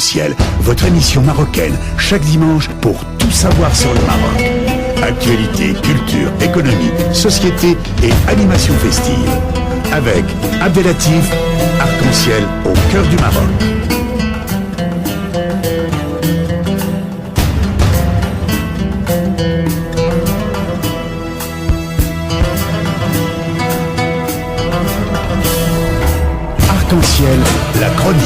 Arc-en-Ciel, votre émission marocaine, chaque dimanche pour tout savoir sur le Maroc. Actualité, culture, économie, société et animation festive. Avec Abdelatif, Arc-en-Ciel au cœur du Maroc. Arc-en-Ciel, la chronique.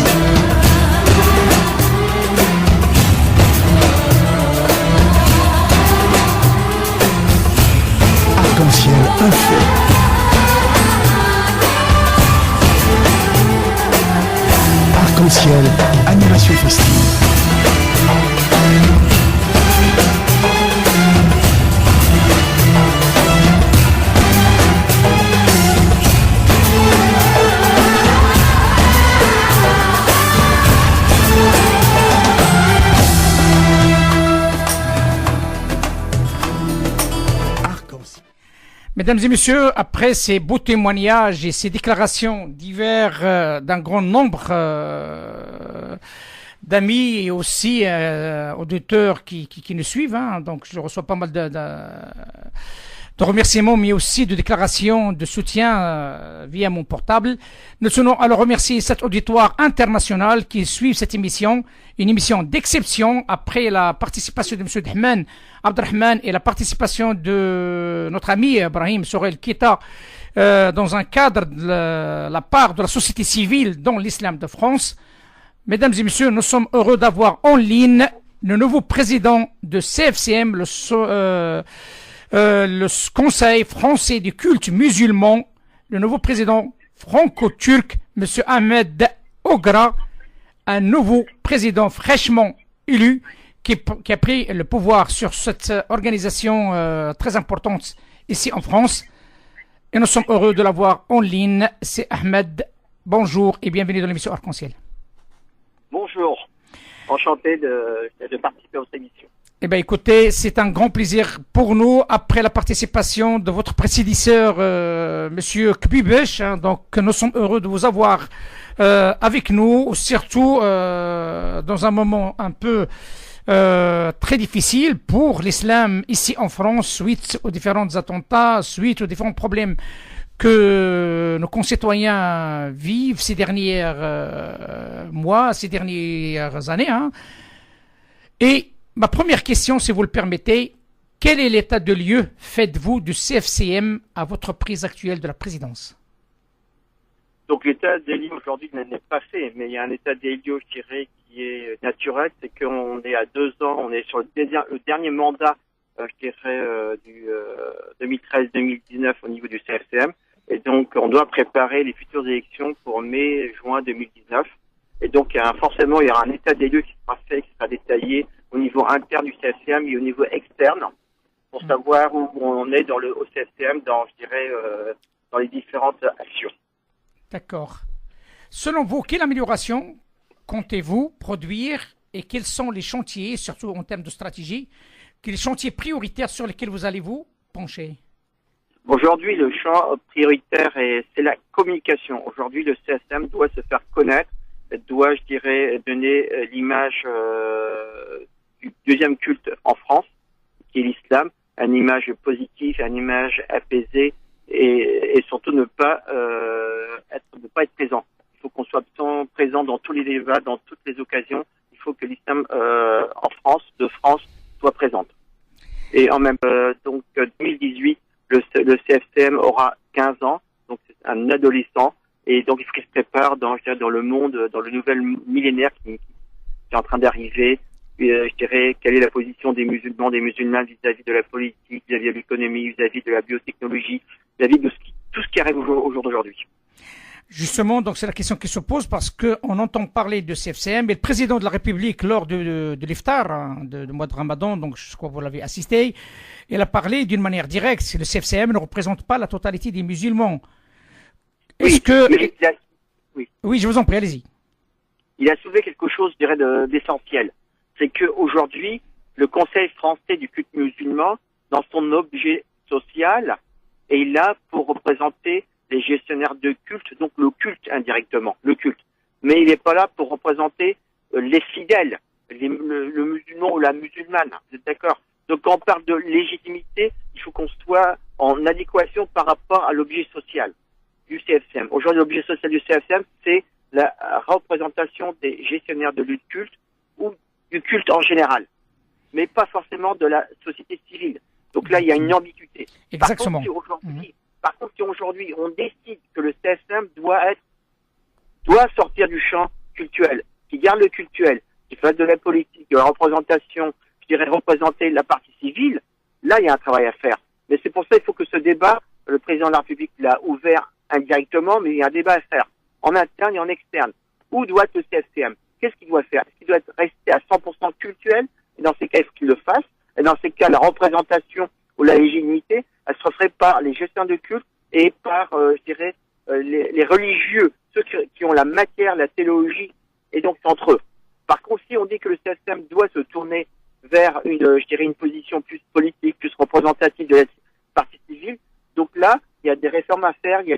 Arc-en-Ciel, info. Arc-en-Ciel, animation festive. Mesdames et messieurs, après ces beaux témoignages et ces déclarations divers d'un grand nombre d'amis et aussi auditeurs qui nous suivent, donc je reçois pas mal de remerciements, mais aussi de déclarations de soutien via mon portable. Nous tenons à le remercier cet auditoire international qui suit cette émission, une émission d'exception après la participation de M. Dahman Abdelrahman et la participation de notre ami Ibrahim Sorel Keita dans un cadre de la part de la société civile dans l'islam de France. Mesdames et messieurs, nous sommes heureux d'avoir en ligne le nouveau président de CFCM, le Conseil français du culte musulman, le nouveau président franco-turc, M. Ahmed Ogra, un nouveau président fraîchement élu qui a pris le pouvoir sur cette organisation très importante ici en France. Et nous sommes heureux de l'avoir en ligne. C'est Ahmed. Bonjour et bienvenue dans l'émission Arc-en-Ciel. Bonjour. Enchanté de participer à votre émission. Eh bien, écoutez, c'est un grand plaisir pour nous, après la participation de votre prédécesseur, Monsieur Kbibesh, donc nous sommes heureux de vous avoir avec nous, surtout dans un moment un peu très difficile pour l'islam ici en France, suite aux différents attentats, suite aux différents problèmes que nos concitoyens vivent ces derniers mois, ces dernières années. Et ma première question, si vous le permettez, quel est l'état de lieu faites-vous du CFCM à votre prise actuelle de la présidence? Donc l'état des lieux aujourd'hui n'est pas fait, mais il y a un état des lieux, je dirais, qui est naturel, c'est qu'on est à 2 ans, on est sur le dernier mandat, je dirais, du 2013-2019 au niveau du CFCM, et donc on doit préparer les futures élections pour mai-juin 2019, et donc forcément il y aura un état des lieux qui sera fait, qui sera détaillé au niveau interne du CFCM et au niveau externe, pour savoir où on est au CFCM, je dirais, dans les différentes actions. D'accord. Selon vous, quelle amélioration comptez-vous produire et quels sont les chantiers, surtout en termes de stratégie, quels chantiers prioritaires sur lesquels vous allez vous pencher? Aujourd'hui, le champ prioritaire, c'est la communication. Aujourd'hui, le CSM doit se faire connaître, doit, je dirais, donner l'image du deuxième culte en France, qui est l'islam, une image positive, une image apaisée, et surtout ne pas être présent. Il faut qu'on soit présent dans tous les débats, dans toutes les occasions. Il faut que l'islam de France, soit présente. Et en même donc 2018, le CFCM aura 15 ans, donc c'est un adolescent, et donc il faut qu'il se prépare dans le monde, dans le nouvel millénaire qui est en train d'arriver. Je dirais, quelle est la position des musulmans, des musulmans vis-à-vis de la politique, vis-à-vis de l'économie, vis-à-vis de la biotechnologie, vis-à-vis de tout ce qui arrive au jour d'aujourd'hui. Justement, donc c'est la question qui se pose parce qu'on entend parler de CFCM et le président de la République lors de l'iftar, du mois de Ramadan, donc je crois que vous l'avez assisté, il a parlé d'une manière directe. Le CFCM ne représente pas la totalité des musulmans. Est-ce Oui, Oui, je vous en prie, allez-y. Il a soulevé quelque chose, je dirais, d'essentiel. C'est qu'aujourd'hui, le Conseil français du culte musulman, dans son objet social, est là pour représenter les gestionnaires de culte, donc le culte indirectement, le culte. Mais il n'est pas là pour représenter les fidèles, le musulman ou la musulmane. Vous êtes d'accord? Donc quand on parle de légitimité, il faut qu'on soit en adéquation par rapport à l'objet social du CFCM. Aujourd'hui, l'objet social du CFCM, c'est la représentation des gestionnaires de lieux de culte ou du culte en général, mais pas forcément de la société civile. Donc là, il y a une ambiguïté. Exactement. Par contre, si aujourd'hui on décide que le CFCM doit sortir du champ cultuel, qui garde le cultuel, qui fasse de la politique, de la représentation, je dirais représenter la partie civile, là, il y a un travail à faire. Mais c'est pour ça qu'il faut que ce débat, le président de la République l'a ouvert indirectement, mais il y a un débat à faire, en interne et en externe. Où doit être le CFCM? Qu'est-ce qu'il doit faire? Est-ce qu'il doit rester à 100% cultuel? Et dans ces cas, est-ce qu'il le fasse? Et dans ces cas, la représentation ou la légitimité, elle se ferait par les gestionnaires de culte et par, je dirais, les religieux, ceux qui ont la matière, la théologie, et donc c'est entre eux. Par contre, si on dit que le CFCM doit se tourner vers une position plus politique, plus représentative de la partie civile, donc là, il y a des réformes à faire, il y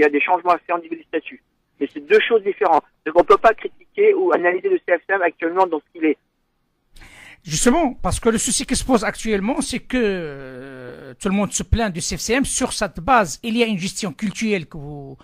a des changements à faire au niveau du statut. Mais c'est deux choses différentes. Donc on ne peut pas critiquer ou analyser le CFCM actuellement dans ce qu'il est. Justement, parce que le souci qui se pose actuellement, c'est que tout le monde se plaint du CFCM. Sur cette base, il y a une gestion culturelle que vous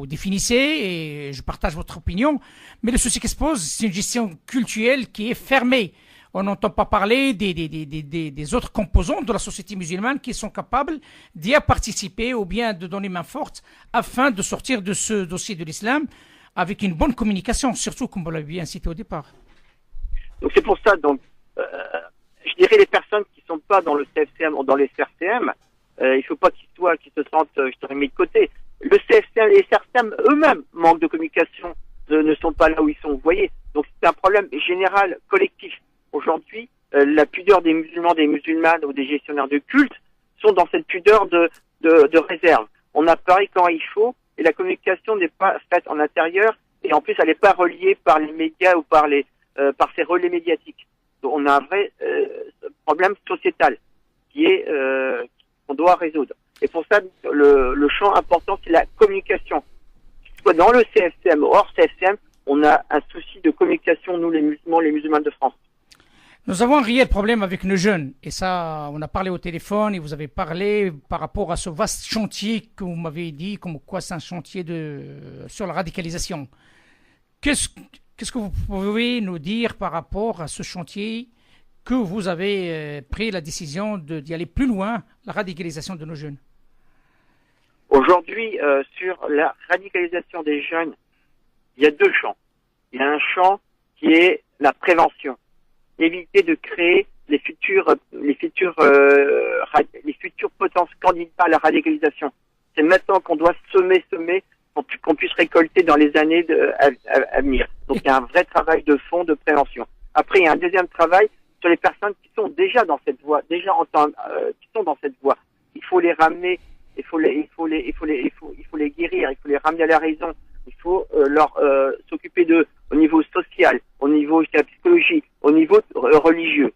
définissez, et je partage votre opinion. Mais le souci qui se pose, c'est une gestion culturelle qui est fermée. On n'entend pas parler des autres composants de la société musulmane qui sont capables d'y participer ou bien de donner main forte afin de sortir de ce dossier de l'islam avec une bonne communication, surtout comme vous l'avez bien cité au départ. Donc c'est pour ça, je dirais les personnes qui sont pas dans le CFCM ou dans les CRCM, il faut pas qu'ils se sentent, je dirais, mis de côté. Le CFCM et les CRCM eux-mêmes manquent de communication, ne sont pas là où ils sont, vous voyez. Donc c'est un problème général, collectif. Aujourd'hui, la pudeur des musulmans, des musulmanes ou des gestionnaires de culte sont dans cette pudeur de réserve. On apparaît quand il faut et la communication n'est pas faite en intérieur et en plus elle n'est pas reliée par les médias ou par ces relais médiatiques. Donc, on a un vrai problème sociétal qu'on doit résoudre. Et pour ça, le champ important, c'est la communication. Soit dans le CFCM ou hors CFCM, on a un souci de communication, nous les musulmans, les musulmans de France. Nous avons un réel problème avec nos jeunes, et ça, on a parlé au téléphone, et vous avez parlé par rapport à ce vaste chantier que vous m'avez dit, comme quoi c'est un chantier sur la radicalisation. Qu'est-ce que vous pouvez nous dire par rapport à ce chantier que vous avez pris la décision d'y aller plus loin, la radicalisation de nos jeunes? Aujourd'hui, sur la radicalisation des jeunes, il y a deux champs. Il y a un champ qui est la prévention. Éviter de créer les futurs potentiels candidats à la radicalisation. C'est maintenant qu'on doit semer, qu'on puisse récolter dans les années à venir. Donc il y a un vrai travail de fond de prévention. Après, il y a un deuxième travail sur les personnes qui sont déjà dans cette voie, qui sont dans cette voie. Il faut les ramener, il faut les guérir, il faut les ramener à la raison. Il faut s'occuper d'eux au niveau social, au niveau de la psychologie, au niveau religieux.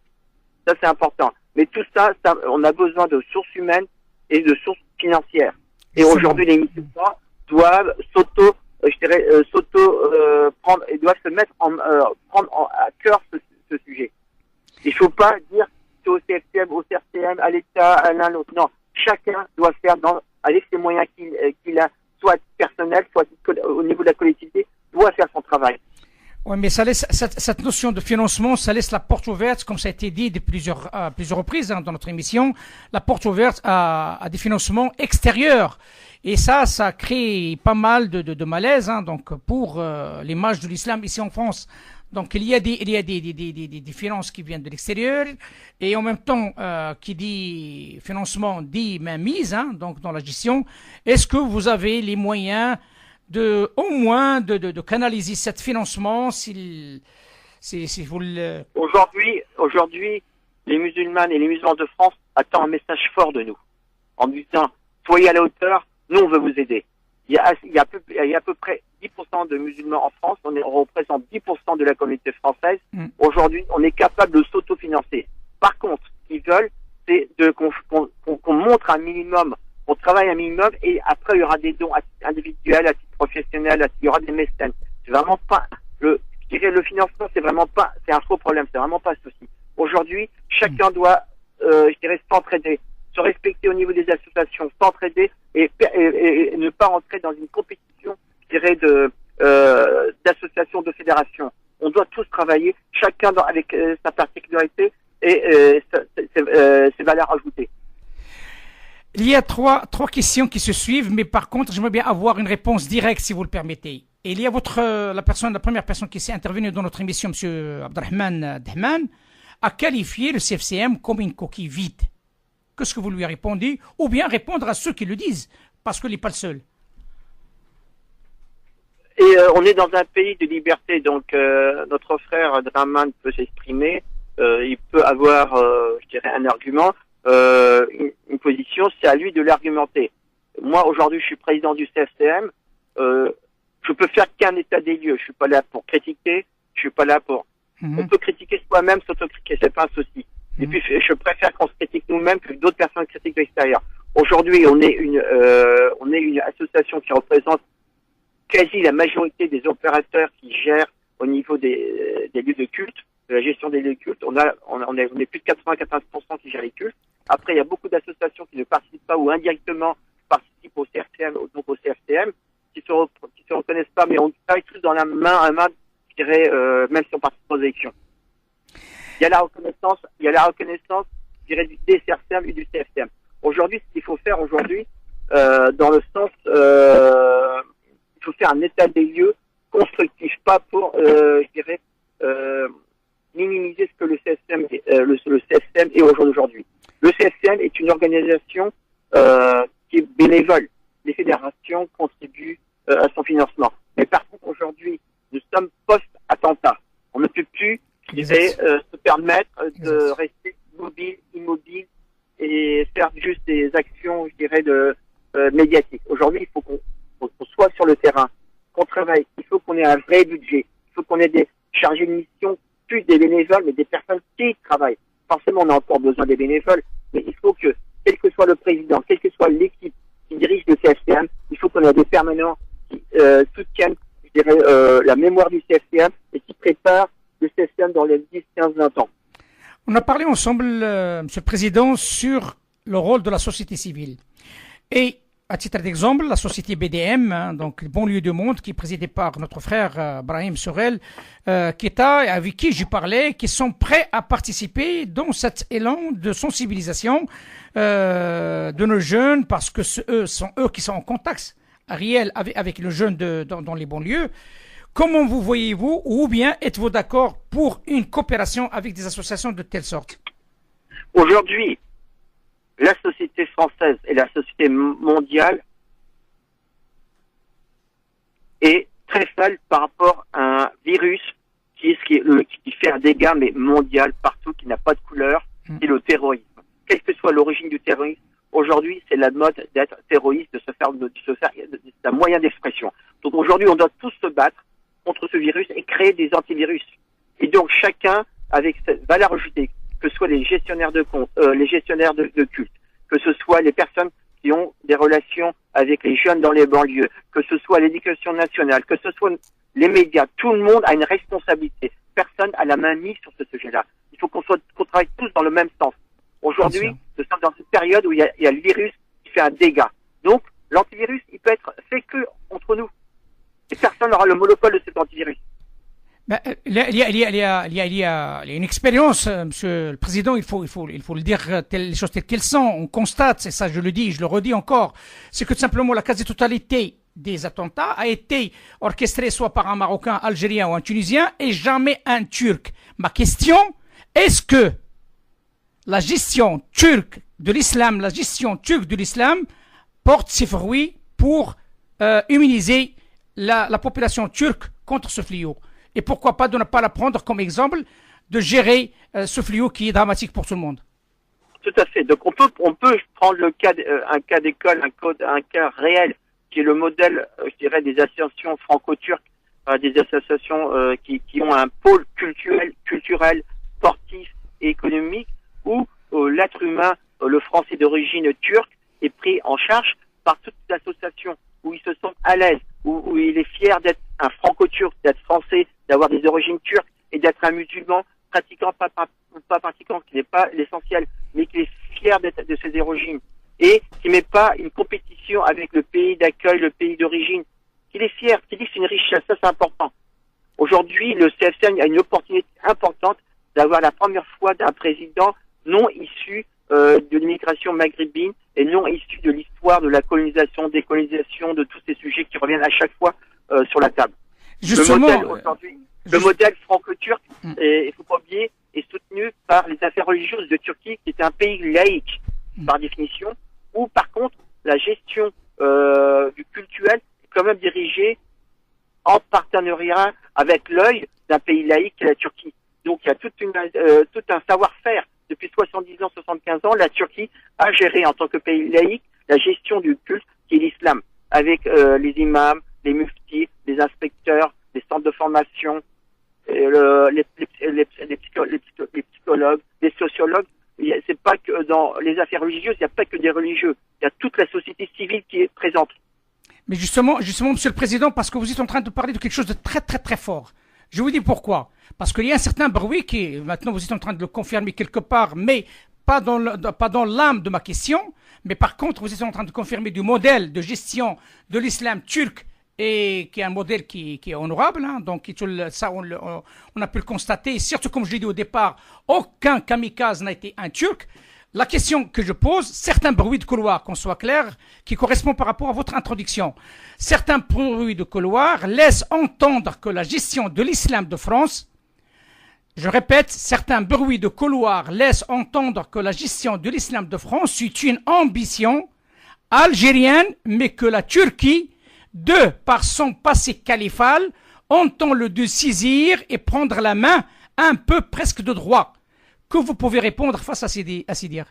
Ça, c'est important. Mais tout ça, on a besoin de sources humaines et de sources financières. Et aujourd'hui, les musulmans doivent prendre et doivent se mettre prendre à cœur ce sujet. Il ne faut pas dire c'est au CFCM, au CRCM, à l'État, à l'un l'autre. Non, chacun doit faire avec ses moyens qu'il a, soit personnel, soit au niveau de la collectivité, doit faire son travail. Oui, mais ça laisse cette notion de financement, ça laisse la porte ouverte, comme ça a été dit à plusieurs reprises dans notre émission, la porte ouverte à des financements extérieurs. Et ça crée pas mal de malaise, donc pour l'image de l'islam ici en France. Donc il y a des finances qui viennent de l'extérieur, et en même temps qui dit financement dit mainmise, donc dans la gestion. Est-ce que vous avez les moyens au moins de canaliser cet financement si vous le... Aujourd'hui, les musulmanes et les musulmans de France attendent un message fort de nous, en disant soyez à la hauteur, nous on veut vous aider. Il y a à peu près 10% de musulmans en France, on représente 10% de la communauté française. Aujourd'hui, on est capable de s'autofinancer. Par contre, ce qu'ils veulent, c'est qu'on montre un minimum, qu'on travaille un minimum, et après il y aura des dons individuels, à titre professionnel, il y aura des mécènes. C'est vraiment pas je dirais, le financement, c'est un faux problème, c'est vraiment pas un souci. Aujourd'hui, chacun doit, je dirais, s'entraider, se respecter au niveau des associations, s'entraider et ne pas entrer dans une compétition, je dirais, d'associations, de fédérations. On doit tous travailler, chacun avec sa particularité et ses valeurs ajoutées. Il y a trois questions qui se suivent, mais par contre, j'aimerais bien avoir une réponse directe, si vous le permettez. Et il y a la première personne qui s'est intervenue dans notre émission, M. Abdelrahman Dahman, a qualifié le CFCM comme une coquille vide. Qu'est-ce que vous lui répondez? Ou bien répondre à ceux qui le disent, parce qu'il n'est pas le seul. Et on est dans un pays de liberté, donc notre frère Draman peut s'exprimer, il peut avoir, je dirais, un argument, une position, c'est à lui de l'argumenter. Moi, aujourd'hui, je suis président du CFCM, je peux faire qu'un état des lieux, je suis pas là pour critiquer, je suis pas là pour... On peut critiquer soi-même, s'autocritiquer, c'est pas un souci. Et puis, je préfère qu'on se critique nous-mêmes que d'autres personnes critiquent l'extérieur. Aujourd'hui, on est une association qui représente quasi la majorité des opérateurs qui gèrent au niveau des lieux de culte, de la gestion des lieux de culte. On est plus de 95% qui gèrent les cultes. Après, il y a beaucoup d'associations qui ne participent pas ou indirectement participent au CFCM, donc au CFCM, qui se reconnaissent pas, mais on travaille tous dans la main à main, je dirais, même si on participe aux élections. Il y a la reconnaissance, je dirais, des CFCM et du CFCM. Aujourd'hui, ce qu'il faut faire aujourd'hui, dans le sens, il faut faire un état des lieux constructif, pas pour, je dirais, minimiser ce que le CFCM, le CFCM est aujourd'hui. Le CFCM est une organisation qui est bénévole. Les fédérations contribuent à son financement. Mais par contre, aujourd'hui, nous sommes post-attentat. On ne peut plus, je dirais, se permettre de rester immobile et faire juste des actions, je dirais, médiatiques. Aujourd'hui, il faut qu'on soit sur le terrain, qu'on travaille. Il faut qu'on ait un vrai budget. Il faut qu'on ait des chargés de mission, plus des bénévoles, mais des personnes qui travaillent. Forcément, on a encore besoin des bénévoles, mais il faut que, quel que soit le président, quelle que soit l'équipe qui dirige le CFCM, il faut qu'on ait des permanents qui soutiennent, je dirais, la mémoire du CFCM et qui préparent le CFCM dans les 10, 15, 20 ans. On a parlé ensemble, Monsieur le Président, sur le rôle de la société civile. Et à titre d'exemple, la société BDM, donc le Banlieue du Monde, qui est présidée par notre frère Brahim Sorel, avec qui j'ai parlé, qui sont prêts à participer dans cet élan de sensibilisation de nos jeunes, parce que eux qui sont en contact réel avec le jeune dans les banlieues. Comment vous voyez-vous, ou bien êtes-vous d'accord pour une coopération avec des associations de telle sorte? Aujourd'hui, la société française et la société mondiale est très seule par rapport à un virus qui fait un dégât mais mondial partout, qui n'a pas de couleur, c'est le terrorisme. Quelle que soit l'origine du terrorisme, aujourd'hui c'est la mode d'être terroriste, de se faire c'est un moyen d'expression. Donc aujourd'hui on doit tous se battre contre ce virus et créer des antivirus. Et donc chacun avec cette valeur ajoutée, que ce soit les gestionnaires de comptes, les gestionnaires de culte, que ce soit les personnes qui ont des relations avec les jeunes dans les banlieues, que ce soit l'éducation nationale, que ce soit les médias, tout le monde a une responsabilité. Personne a la main mise sur ce sujet-là. Il faut qu'on travaille tous dans le même sens. Aujourd'hui, nous sommes dans cette période où il y a le virus qui fait un dégât. Donc, l'antivirus, il peut être fait que entre nous. Et personne n'aura le monopole de cet antivirus. Il y a une expérience, Monsieur le Président, il faut le dire, les choses telles qu'elles sont. On constate, c'est ça, je le dis, je le redis encore, c'est que tout simplement la quasi-totalité des attentats a été orchestrée soit par un Marocain, Algérien ou un Tunisien et jamais un Turc. Ma question, est-ce que la gestion turque de l'islam, porte ses fruits pour immuniser la population turque contre ce fléau? Et pourquoi pas de ne pas la prendre comme exemple de gérer ce fléau qui est dramatique pour tout le monde? Tout à fait. Donc on peut prendre un cas d'école, un cas réel qui est le modèle, je dirais, des associations franco-turques, des associations qui ont un pôle culturel, sportif et économique où l'être humain, le français d'origine turque, est pris en charge par toute l'association, où ils se sentent à l'aise, où il est fier d'être un franco-turc, d'être français, d'avoir des origines turques et d'être un musulman pratiquant, pas pratiquant, qui n'est pas l'essentiel, mais qui est fier de ses origines et qui met pas une compétition avec le pays d'accueil, le pays d'origine, qu'il est fier, qu'il dit que c'est une richesse, ça c'est important. Aujourd'hui, le CFCM a une opportunité importante d'avoir la première fois d'un président non issu de l'immigration maghrébine et non issu de l'histoire de la colonisation, décolonisation, de tous ces sujets qui reviennent à chaque fois sur la table. Justement, le modèle aujourd'hui, le modèle franco-turc, il faut pas oublier, est soutenu par les affaires religieuses de Turquie, qui est un pays laïque par définition, où par contre la gestion du cultuel est quand même dirigée en partenariat avec l'œil d'un pays laïque qui est la Turquie. Donc il y a tout un savoir-faire. Depuis 70 ans, 75 ans, la Turquie a géré en tant que pays laïque la gestion du culte qui est l'islam, avec les imams, les muftis, les inspecteurs, les centres de formation, les psychologues, les sociologues. C'est pas que dans les affaires religieuses, il n'y a pas que des religieux. Il y a toute la société civile qui est présente. Mais justement, Monsieur le Président, parce que vous êtes en train de parler de quelque chose de très, très, très fort. Je vous dis pourquoi. Parce qu'il y a un certain bruit qui, maintenant vous êtes en train de le confirmer quelque part, mais pas dans l'âme de ma question, mais par contre vous êtes en train de confirmer du modèle de gestion de l'islam turc et qui est un modèle qui est honorable, hein, donc ça on a pu le constater, et surtout comme je l'ai dit au départ, aucun kamikaze n'a été un turc. La question que je pose, certains bruits de couloir, qu'on soit clair, qui correspondent par rapport à votre introduction. Certains bruits de couloir laissent entendre que la gestion de l'islam de France, je répète, certains bruits de couloir laissent entendre que la gestion de l'islam de France est une ambition algérienne, mais que la Turquie, par son passé califal, entend le de saisir et prendre la main un peu presque de droit. Que vous pouvez répondre face à ces dires?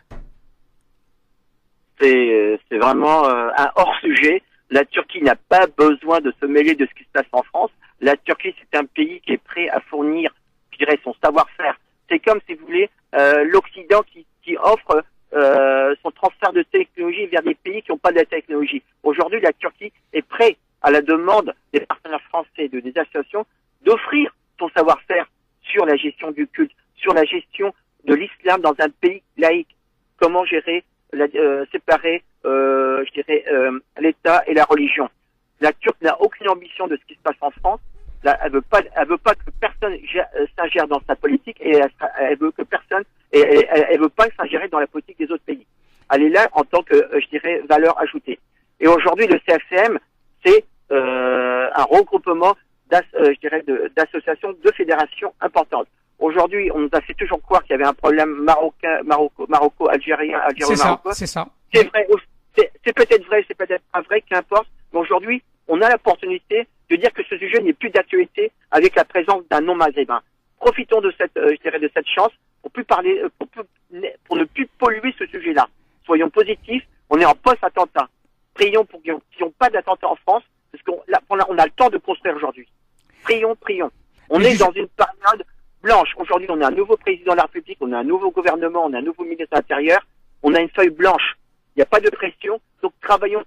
C'est vraiment un hors-sujet. La Turquie n'a pas besoin de se mêler de ce qui se passe en France. La Turquie, c'est un pays qui est prêt à fournir, je dirais, son savoir-faire. C'est comme, si vous voulez, l'Occident qui offre son transfert de technologie vers des pays qui n'ont pas de la technologie. Aujourd'hui, la Turquie est prête, à la demande des partenaires français, des associations, d'offrir son savoir-faire sur la gestion du culte, sur la gestion de l'islam dans un pays laïque. Comment gérer, séparer, je dirais, l'État et la religion. La Turquie n'a aucune ambition de ce qui se passe en France. Là, elle veut pas que personne s'ingère dans sa politique et elle veut que personne, elle veut pas s'ingérer dans la politique des autres pays. Elle est là en tant que, je dirais, valeur ajoutée. Et aujourd'hui, le CFCM, c'est un regroupement d'associations, de fédérations importantes. Aujourd'hui, on nous a fait toujours croire qu'il y avait un problème algérien, algéro-marocain. C'est ça. C'est vrai, c'est peut-être vrai, c'est peut-être pas vrai, qu'importe. Mais aujourd'hui, on a l'opportunité de dire que ce sujet n'est plus d'actualité avec la présence d'un non-maghrébin. Profitons de cette, je dirais, de cette chance pour ne plus polluer ce sujet-là. Soyons positifs. On est en post-attentat. Prions pour qu'ils n'ont pas d'attentat en France, parce qu'on a le temps de construire aujourd'hui. Prions. On est dans une période blanche. Aujourd'hui, on a un nouveau président de la République, on a un nouveau gouvernement, on a un nouveau ministre de l'Intérieur. On a une feuille blanche. Il n'y a pas de pression. Donc, travaillons.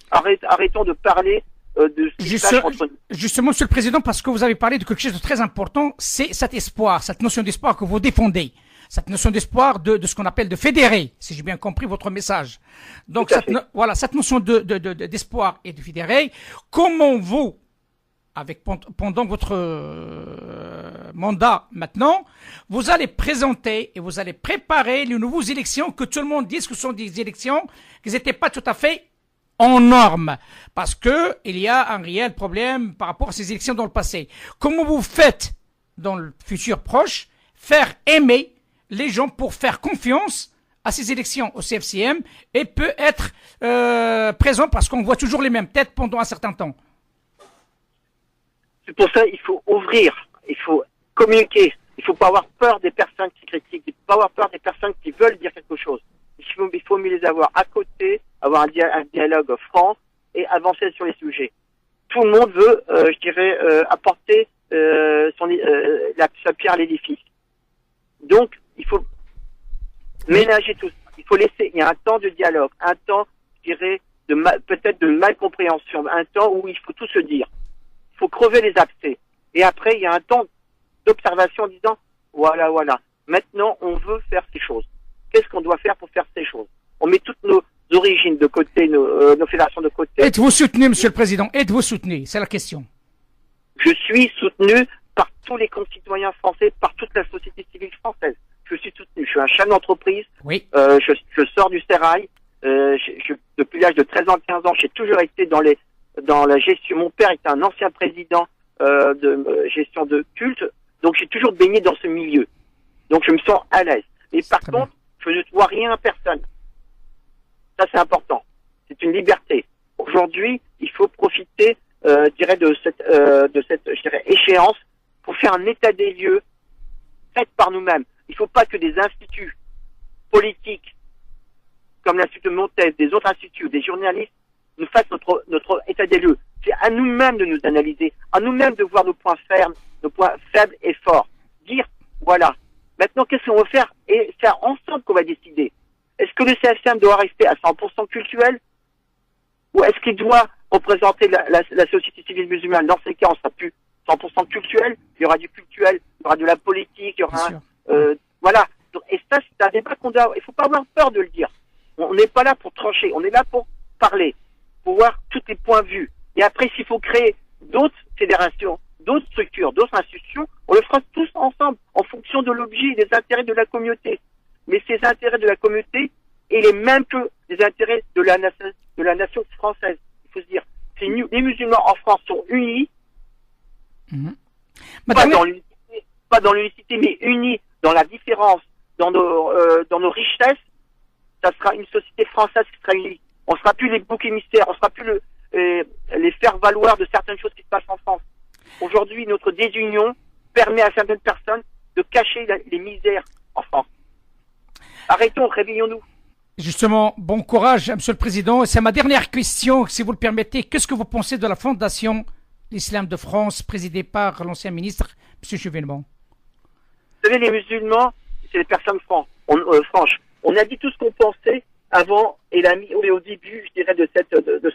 Arrêtons de parler de ce qui se passe entre nous. Justement, Monsieur le Président, parce que vous avez parlé de quelque chose de très important, c'est cet espoir, cette notion d'espoir que vous défendez. Cette notion d'espoir de ce qu'on appelle de fédérer, si j'ai bien compris votre message. Donc, cette notion d'espoir et de fédérer, comment vous, pendant votre mandat maintenant, vous allez présenter et vous allez préparer les nouvelles élections que tout le monde dit que ce sont des élections qui n'étaient pas tout à fait en normes, parce que il y a un réel problème par rapport à ces élections dans le passé. Comment vous faites, dans le futur proche, faire aimer les gens pour faire confiance à ces élections au CFCM et peut être présent, parce qu'on voit toujours les mêmes têtes pendant un certain temps? C'est pour ça il faut ouvrir, il faut communiquer, il faut pas avoir peur des personnes qui critiquent, il faut pas avoir peur des personnes qui veulent dire quelque chose. Il faut mieux les avoir à côté, avoir un dialogue franc et avancer sur les sujets. Tout le monde veut, je dirais, apporter sa pierre à l'édifice. Donc, il faut ménager tout ça. Il faut laisser, il y a un temps de dialogue, un temps, je dirais, peut-être de malcompréhension, un temps où il faut tout se dire. Il faut crever les abcès. Et après, il y a un temps d'observation en disant, voilà, maintenant, on veut faire ces choses. Qu'est-ce qu'on doit faire pour faire ces choses? On met toutes nos origines de côté, nos fédérations de côté. Êtes-vous soutenu, Monsieur le Président? Êtes-vous soutenu? C'est la question. Je suis soutenu par tous les concitoyens français, par toute la société civile française. Je suis soutenu. Je suis un chef d'entreprise. Oui. Je sors du sérail. Depuis l'âge de 13 ans, 15 ans, j'ai toujours été dans la gestion. Mon père était un ancien président de gestion de culte, donc j'ai toujours baigné dans ce milieu. Donc je me sens à l'aise. Mais par contre, je ne dois rien à personne. Ça, c'est important. C'est une liberté. Aujourd'hui, il faut profiter, je dirais, de cette je dirais, échéance pour faire un état des lieux fait par nous-mêmes. Il ne faut pas que des instituts politiques, comme l'Institut de Montaigne, des autres instituts, des journalistes, nous fassent notre état des lieux. C'est à nous-mêmes de nous analyser, à nous-mêmes de voir nos points faibles et forts. Dire, voilà, maintenant qu'est-ce qu'on va faire? Et c'est ensemble qu'on va décider. Est-ce que le CFCM doit rester à 100% cultuel? Ou est-ce qu'il doit représenter la société civile musulmane? Dans ces cas, on sera plus 100% cultuel. Il y aura du cultuel, il y aura de la politique, il y aura... voilà. Et ça, c'est un débat qu'on doit... Il faut pas avoir peur de le dire. On n'est pas là pour trancher, on est là pour parler, pour voir tous les points de vue. Et après, s'il faut créer d'autres fédérations, d'autres structures, d'autres institutions, on le fera tous ensemble, en fonction de l'objet et des intérêts de la communauté. Mais ces intérêts de la communauté est les mêmes que les intérêts de la nation française. Il faut se dire, les musulmans en France sont unis, pas dans l'unicité, mais unis dans la différence, dans nos richesses. Ça sera une société française qui sera unie. On ne sera plus les boucs émissaires, on ne sera plus les faire-valoir de certaines choses qui se passent en France. Aujourd'hui, notre désunion permet à certaines personnes de cacher les misères en France. Arrêtons, réveillons-nous. Justement, bon courage, Monsieur le Président. C'est ma dernière question, si vous le permettez. Qu'est-ce que vous pensez de la Fondation l'Islam de France, présidée par l'ancien ministre, M. Chevènement? Vous savez, les musulmans, c'est des personnes franches. On a dit tout ce qu'on pensait avant et au début, je dirais, de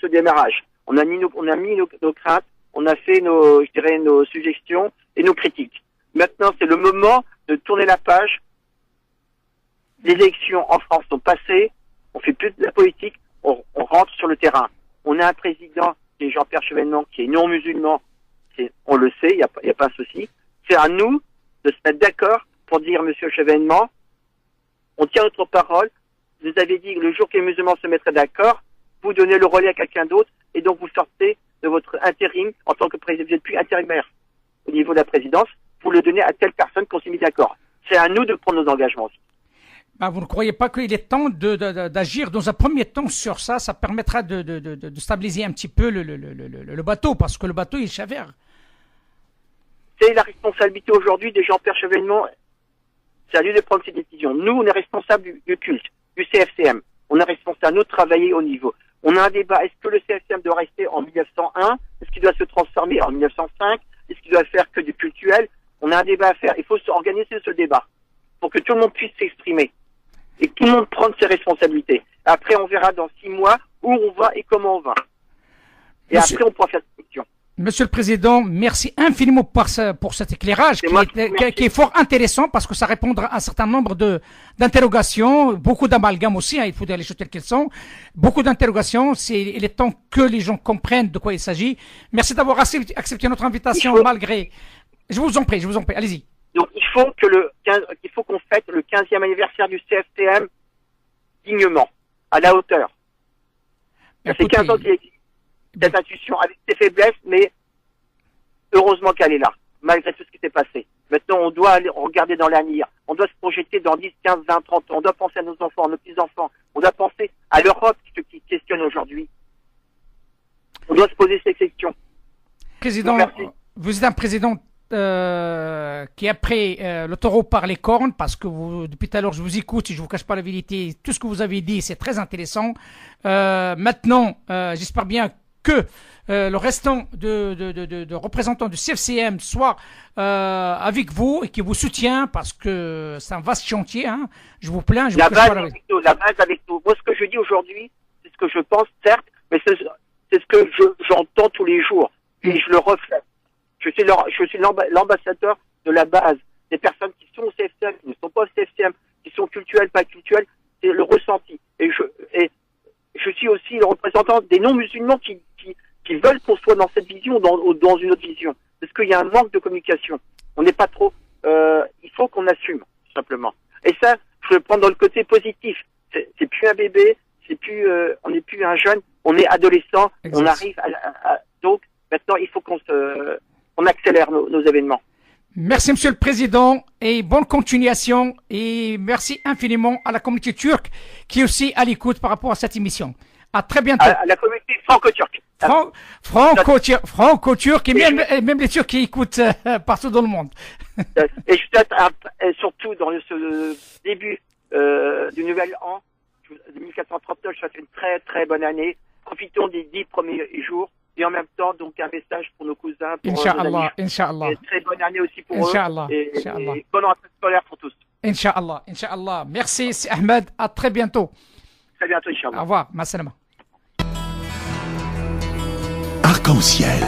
ce démarrage. On a mis nos craintes, on a fait nos suggestions et nos critiques. Maintenant, c'est le moment de tourner la page. Les élections en France sont passées, on fait plus de la politique, on rentre sur le terrain. On a un président qui est Jean-Pierre Chevènement, qui est non musulman, on le sait, il n'y a pas un souci. C'est à nous de se mettre d'accord pour dire, Monsieur Chevènement, on tient notre parole. Vous avez dit que le jour que les musulmans se mettraient d'accord, vous donnez le relais à quelqu'un d'autre et donc vous sortez de votre intérim en tant que président. Vous n'êtes plus intérimaire au niveau de la présidence. Vous le donnez à telle personne qu'on s'est mis d'accord. C'est à nous de prendre nos engagements aussi. Vous ne croyez pas qu'il est temps d'agir dans un premier temps sur ça? Ça permettra de stabiliser un petit peu le bateau, parce que le bateau, il chavire. C'est la responsabilité aujourd'hui de Jean-Pierre Chevènement. C'est à lui de prendre ses décisions. Nous, on est responsables du culte, du CFCM. On est responsable, nous, de travailler au niveau. On a un débat. Est-ce que le CFCM doit rester en 1901? Est-ce qu'il doit se transformer en 1905? Est-ce qu'il doit faire que du cultuel? On a un débat à faire. Il faut organiser ce débat pour que tout le monde puisse s'exprimer et que tout le monde prenne ses responsabilités. Après, on verra dans 6 mois où on va et comment on va. Et après, on pourra faire des questions. Monsieur le Président, merci infiniment pour cet éclairage qui est fort intéressant, parce que ça répondra à un certain nombre d'interrogations, beaucoup d'amalgames aussi, il faut dire les choses telles qu'elles sont, beaucoup d'interrogations. Il est temps que les gens comprennent de quoi il s'agit. Merci d'avoir accepté notre invitation malgré... Je vous en prie, allez-y. Donc il faut qu'on fête le 15e anniversaire du CFCM dignement, à la hauteur. Ça fait 15 ans qu'il existe. Cette institution avec ses faiblesses, mais heureusement qu'elle est là, malgré tout ce qui s'est passé. Maintenant, on doit aller regarder dans l'avenir. On doit se projeter dans 10, 15, 20, 30 ans. On doit penser à nos enfants, à nos petits-enfants. On doit penser à l'Europe qui questionne aujourd'hui. On doit se poser ces questions. Président, vous êtes un président qui après le taureau par les cornes, parce que depuis tout à l'heure je vous écoute et je vous cache pas la vérité, tout ce que vous avez dit c'est très intéressant. Maintenant, j'espère bien que le restant de représentants du CFCM soit avec vous et qui vous soutient, parce que c'est un vaste chantier. Je vous plains. La base avec nous. Moi, ce que je dis aujourd'hui, c'est ce que je pense, certes, mais c'est ce que j'entends tous les jours et je le reflète. Je je suis l'ambassadeur de la base, des personnes qui sont au CFCM, qui ne sont pas au CFCM, qui sont cultuelles, pas cultuelles, c'est le ressenti. Et je suis aussi le représentant des non-musulmans qui veulent qu'on soit dans cette vision ou dans une autre vision. Parce qu'il y a un manque de communication. On n'est pas trop... il faut qu'on assume, tout simplement. Et ça, je le prends dans le côté positif. C'est plus un bébé, on n'est plus un jeune, on est adolescent, on arrive donc, maintenant, il faut qu'on accélère nos événements. Merci, Monsieur le Président, et bonne continuation. Et merci infiniment à la communauté turque qui est aussi à l'écoute par rapport à cette émission. À très bientôt. À la communauté franco-turque. Franco-turque et même les Turcs qui écoutent partout dans le monde. Et je souhaite, surtout dans ce début du nouvel an, 1439, je souhaite une très très bonne année. Profitons des 10 premiers jours. Et en même temps, donc, un message pour nos cousins, pour Inch'Allah, Inch'Allah. Très bonne année aussi pour Inch'Allah, eux. Et bonne rentrée scolaire pour tous. Inch'Allah, Inch'Allah. Merci, c'est Ahmed. À très bientôt. Très bientôt, Inch'Allah. Au revoir. Ma salama. Arc-en-ciel.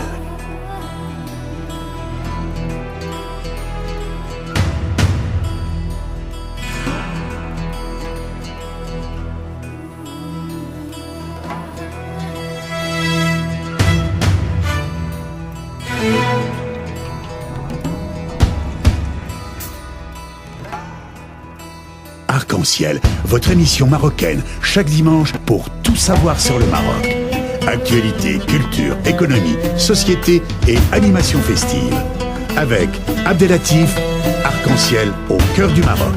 Arc-en-ciel, votre émission marocaine, chaque dimanche pour tout savoir sur le Maroc. Actualité, culture, économie, société et animation festive. Avec Abdelatif, Arc-en-ciel au cœur du Maroc.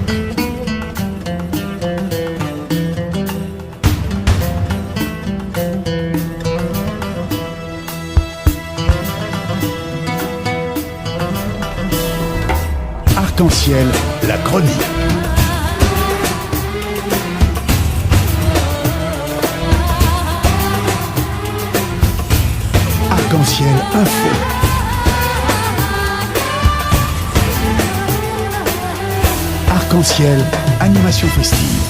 Arc-en-ciel, la chronique. Arc-en-ciel info. Arc-en-ciel animation festive.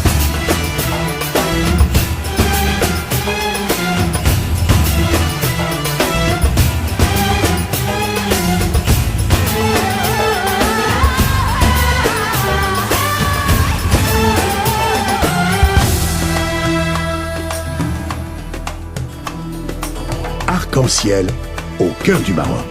Arc-en-ciel au cœur du Maroc.